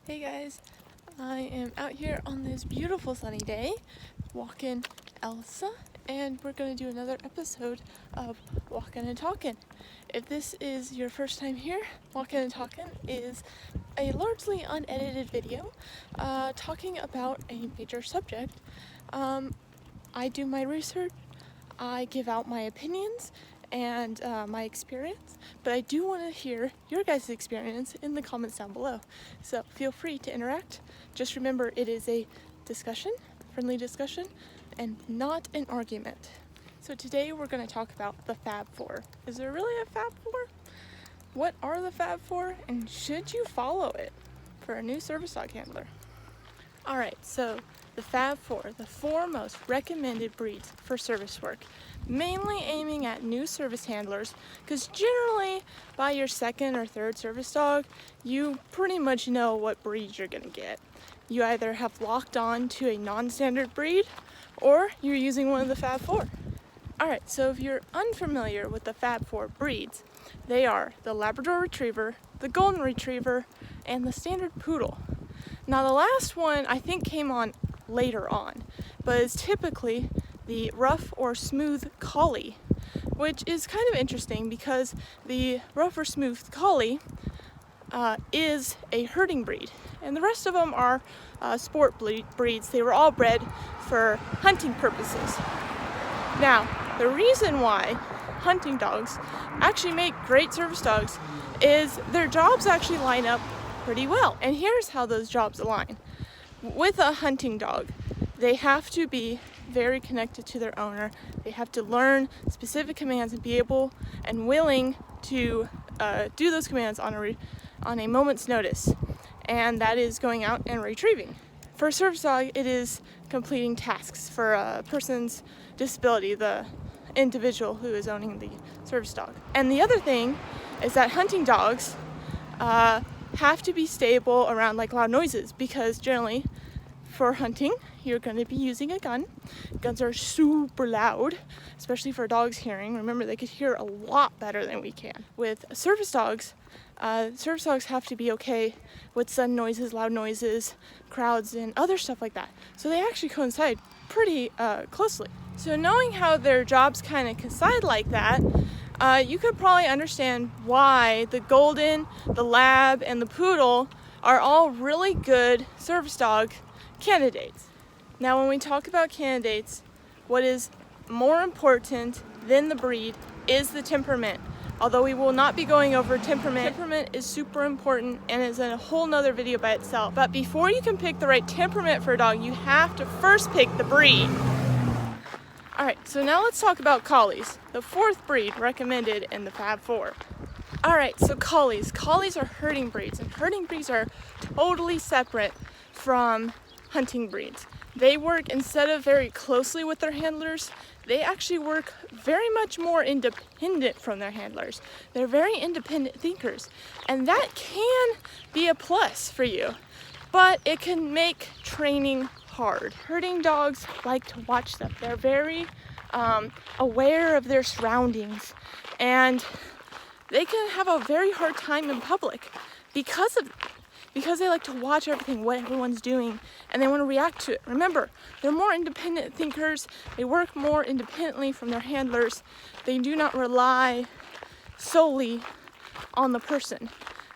Hey guys, I am out here on this beautiful sunny day walking Elsa, and we're going to do another episode of Walking and Talking. If this is your first time here, Walking and Talking is a largely unedited video talking about a major subject. I do my research, I give out my opinions and my experience, but I do want to hear your guys' experience in the comments down below. So feel free to interact. Just remember, it is a discussion, friendly discussion, and not an argument. So today we're going to talk about the FAB 4. Is there really a FAB 4? What are the FAB 4, and should you follow it for a new service dog handler? Alright, so the FAB 4, the 4 most recommended breeds for service work, mainly aiming at new service handlers, because generally by your second or third service dog, you pretty much know what breed you're going to get. You either have locked on to a non-standard breed, or you're using one of the FAB 4. Alright, so if you're unfamiliar with the FAB 4 breeds, they are the Labrador Retriever, the Golden Retriever, and the Standard Poodle. Now the last one I think came on later on, but is typically the rough or smooth Collie, which is kind of interesting because the rough or smooth Collie is a herding breed, and the rest of them are sport breeds. They were all bred for hunting purposes. Now, the reason why hunting dogs actually make great service dogs is their jobs actually line up pretty well. And here's how those jobs align. With a hunting dog, they have to be very connected to their owner. They have to learn specific commands and be able and willing to do those commands on a moment's notice. And that is going out and retrieving. For a service dog, it is completing tasks for a person's disability, the individual who is owning the service dog. And the other thing is that hunting dogs have to be stable around like loud noises, because generally for hunting you're going to be using a gun. Guns are super loud, especially for dogs' hearing. Remember, they could hear a lot better than we can. With service dogs have to be okay with sudden noises, loud noises, crowds, and other stuff like that. So they actually coincide pretty closely. So knowing how their jobs kind of coincide like that, you could probably understand why the Golden, the Lab, and the Poodle are all really good service dog candidates. Now, when we talk about candidates, what is more important than the breed is the temperament. Although we will not be going over temperament. Temperament is super important and is in a whole nother video by itself. But before you can pick the right temperament for a dog, you have to first pick the breed. Alright, so now let's talk about Collies, the 4th breed recommended in the FAB 4. Alright, so Collies. Collies are herding breeds, and herding breeds are totally separate from hunting breeds. They work, instead of very closely with their handlers, they actually work very much more independent from their handlers. They're very independent thinkers, and that can be a plus for you, but it can make training hard. Herding dogs like to watch them. They're very aware of their surroundings, and they can have a very hard time in public because they like to watch everything, what everyone's doing, and they want to react to it. Remember, they're more independent thinkers. They work more independently from their handlers. They do not rely solely on the person.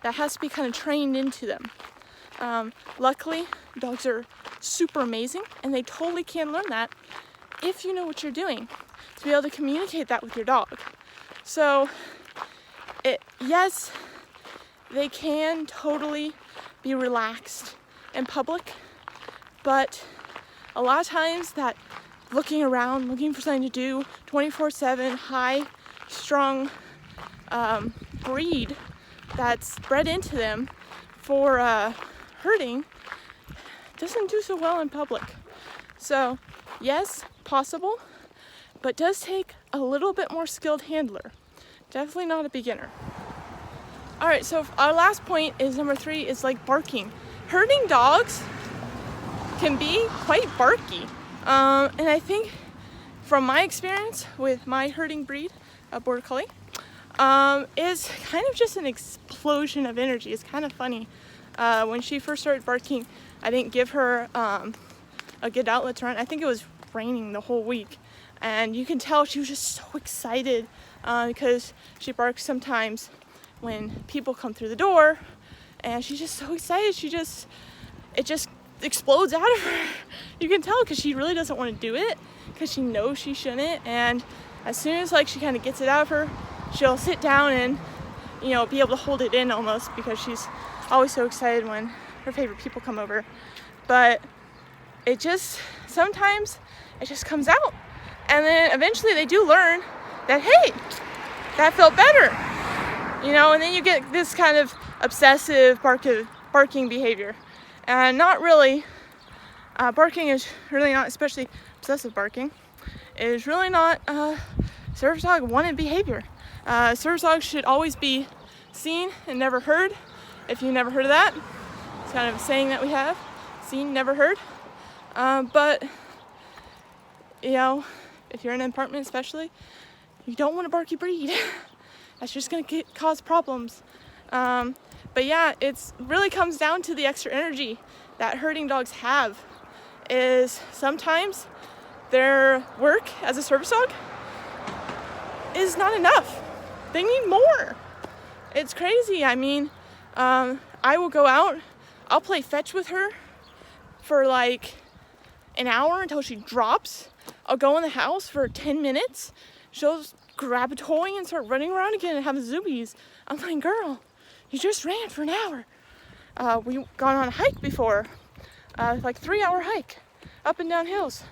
That has to be kind of trained into them. Luckily, dogs are super amazing, and they totally can learn that if you know what you're doing, to be able to communicate that with your dog. So, yes, they can totally be relaxed in public, but a lot of times that looking around, looking for something to do, 24/7, high-strung breed that's bred into them for herding doesn't do so well in public. So yes, possible, but does take a little bit more skilled handler. Definitely not a beginner. Alright, so our last point is number 3, is like barking. Herding dogs can be quite barky. And I think from my experience with my herding breed, a Border Collie, is kind of just an explosion of energy. It's kind of funny. When she first started barking, I didn't give her a good outlet to run. I think it was raining the whole week, and you can tell she was just so excited because she barks sometimes when people come through the door, and she's just so excited. It just explodes out of her. You can tell because she really doesn't want to do it because she knows she shouldn't, and as soon as like she kind of gets it out of her, she'll sit down and be able to hold it in almost, because she's always so excited when her favorite people come over. But sometimes it just comes out, and then eventually they do learn that, hey, that felt better, and then you get this kind of obsessive barking behavior. And not really, barking is really not, especially obsessive barking, is really not service dog wanted behavior. Service dogs should always be seen and never heard. If you never heard of that, it's kind of a saying that we have, seen, never heard. But if you're in an apartment especially, you don't want a barky breed. That's just going to cause problems. But yeah, it really comes down to the extra energy that herding dogs have. Is sometimes their work as a service dog is not enough. They need more. It's crazy. I mean, I will go out, I'll play fetch with her for like an hour until she drops. I'll go in the house for 10 minutes. She'll grab a toy and start running around again and have zoomies. I'm like, girl, you just ran for an hour. We've gone on a hike before, like 3-hour hike up and down hills.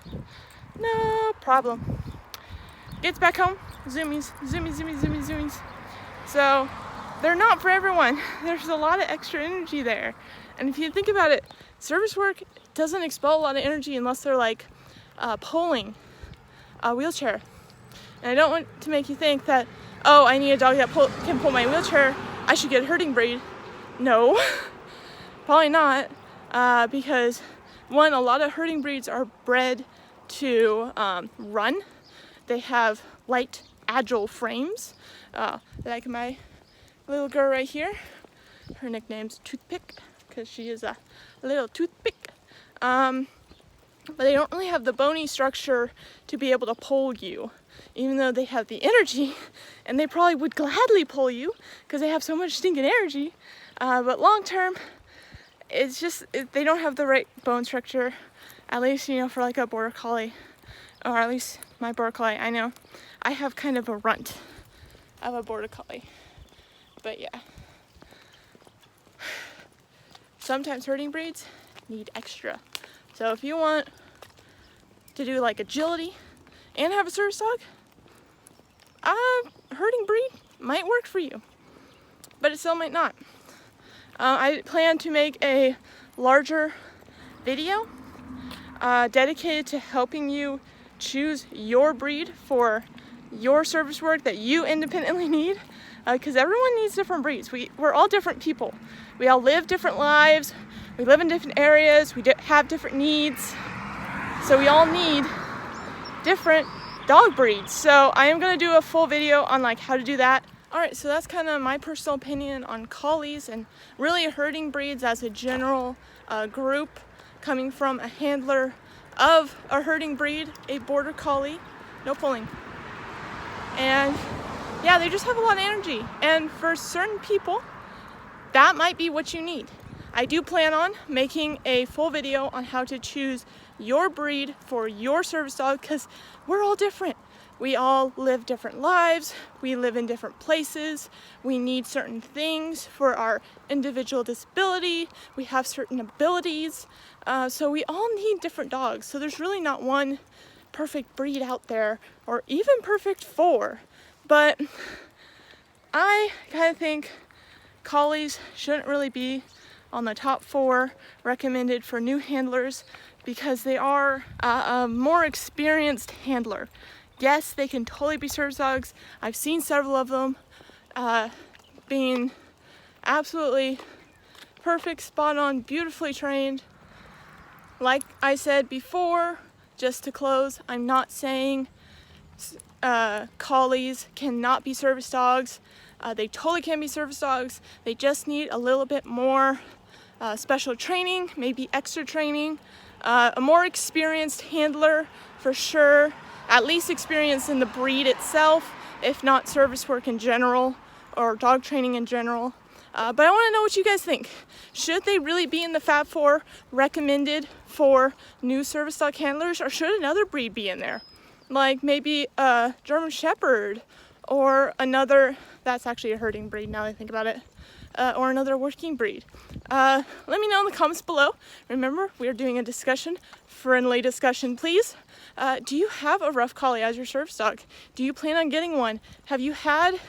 No problem. Gets back home, zoomies, zoomies, zoomies, zoomies, zoomies. So they're not for everyone. There's a lot of extra energy there. And if you think about it, service work doesn't expel a lot of energy unless they're like pulling a wheelchair. And I don't want to make you think that, oh, I need a dog that can pull my wheelchair, I should get a herding breed. No, probably not, because one, a lot of herding breeds are bred to run. They have light, agile frames. Like my little girl right here, her nickname's Toothpick because she is a little toothpick. But they don't really have the bony structure to be able to pull you, even though they have the energy, and they probably would gladly pull you because they have so much stinking energy. But long term, it's just, they don't have the right bone structure, at least, for like a border collie, or at least my border collie. I know I have kind of a runt of a border collie, but yeah. Sometimes herding breeds need extra. So if you want to do like agility and have a service dog, herding breed might work for you, but it still might not. I plan to make a larger video dedicated to helping you choose your breed for your service work that you independently need, because everyone needs different breeds. We're all different people. We all live different lives. We live in different areas. We have different needs. So we all need different dog breeds. So I am going to do a full video on like how to do that. Alright, so that's kind of my personal opinion on collies and really herding breeds as a general group, coming from a handler of a herding breed, a border collie, no pulling. And yeah, they just have a lot of energy. And for certain people, that might be what you need. I do plan on making a full video on how to choose your breed for your service dog, because we're all different. We all live different lives. We live in different places. We need certain things for our individual disability. We have certain abilities. So we all need different dogs. So there's really not one perfect breed out there, or even perfect for. But I kind of think collies shouldn't really be on the top 4 recommended for new handlers, because they are a more experienced handler. Yes, they can totally be service dogs. I've seen several of them being absolutely perfect, spot on, beautifully trained. Like I said before, just to close, I'm not saying collies cannot be service dogs. They totally can be service dogs. They just need a little bit more special training, maybe extra training, a more experienced handler for sure, at least experience in the breed itself, if not service work in general or dog training in general. But I want to know what you guys think. Should they really be in the FAB 4 recommended for new service dog handlers, or should another breed be in there? Like maybe a German Shepherd, or another, that's actually a herding breed now that I think about it, or another working breed. Let me know in the comments below. Remember, we are doing a discussion, friendly discussion, please. Do you have a rough collie as your service dog? Do you plan on getting one? Have you had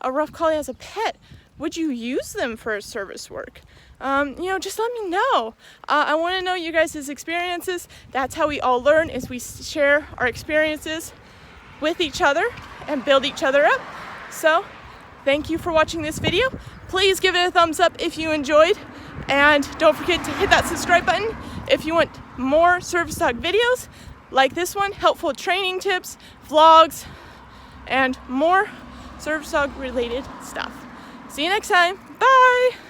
a rough collie as a pet? Would you use them for service work? Just let me know. I want to know you guys' experiences. That's how we all learn, is we share our experiences with each other and build each other up. So thank you for watching this video. Please give it a thumbs up if you enjoyed, and don't forget to hit that subscribe button if you want more service dog videos like this one, helpful training tips, vlogs, and more service dog related stuff. See you next time. Bye.